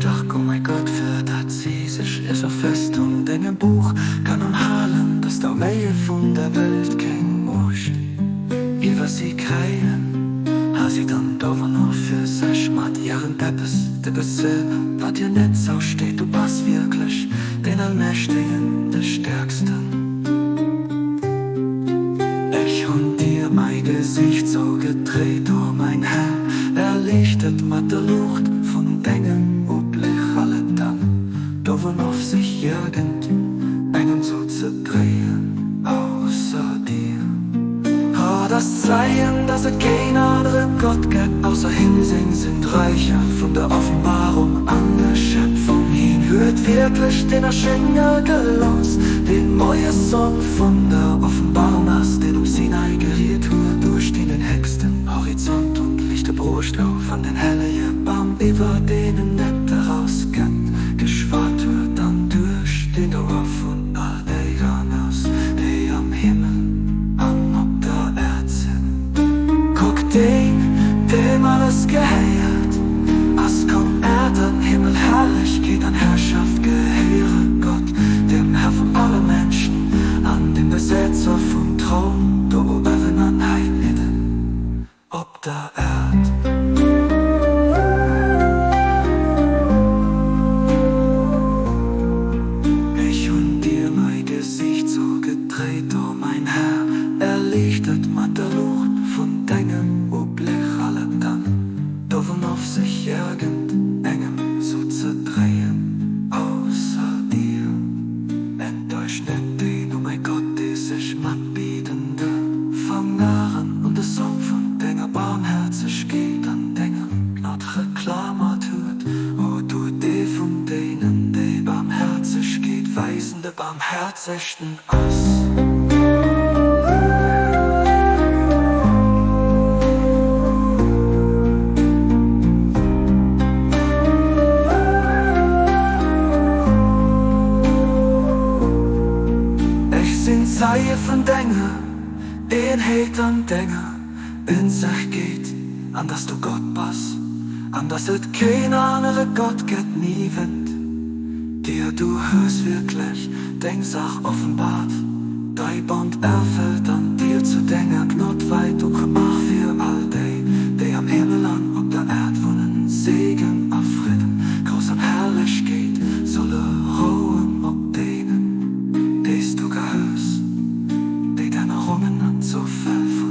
dacht, oh mein Gott, für das sie sich so fest und in dem Buch kann umhalen, dass da mehr von der Welt kein Muscht. Über sie kreien, ha sie dann doch noch für sich mit ihren Peppes, der Besitzer, was ihr nicht so steht, du bist wirklich den Allmächtigen, der Stärksten. Ich und dir mein Gesicht so gedreht, oh mein Herr, erlichtet mit der Lucht von Dingen, oblich alle dann, doven auf sich irgend, einen so zu drehen, außer dir. Oh, das Zeichen, dass es kein anderer Gott gibt, außer Hinsehen sind reicher von der Offenbarung an der Schöpfung hin. Hört wirklich den Erschenker los, den neue Song von der Offenbarung hast, den Sinai geriet durch den hexten Horizont und lichte Brotstau von den hellen Baum, über denen nicht herauskennt, geschwart wird dann durch den Dauer von all der Janus, die am Himmel an ob der Erd sind. Guck den, dem alles geheilt, als kommt Erd an Himmel herrlich, geht an Herrschaft gehöre Gott, dem Herr von allen Menschen, an den Besetzer vom Thron, da oben an Heiden, ob der Erd. Ich und dir mein Gesicht so gedreht, oh mein Herr, erlichtet mit der Lucht von Dingen, oblich alle dann, doven auf sich irgend engem so zu drehen, außer dir. Nennt euch nicht den, oh mein Gott, die sich mattbietende Fangaren und der Song von Dinger barmherzig geht an Dinger, not reklamat hört. Oh, du die von denen, die barmherzig geht, weisen der Barmherzigsten aus. Zeichen von Dinge, den Hatern Dinge, in sich geht, an dass du Gott bist, an dass es kein anderer Gott gibt, nie Wind. Dir du hörst wirklich, denkst auch offenbart, dein Bond erfällt an dir zu denken, not weit du gemach für all die am Himmel an, ob der Erd wohnen, Segen auf Frieden, groß an Herrlichkeit, solle ruhen ob denen, dies du gehörst. So viel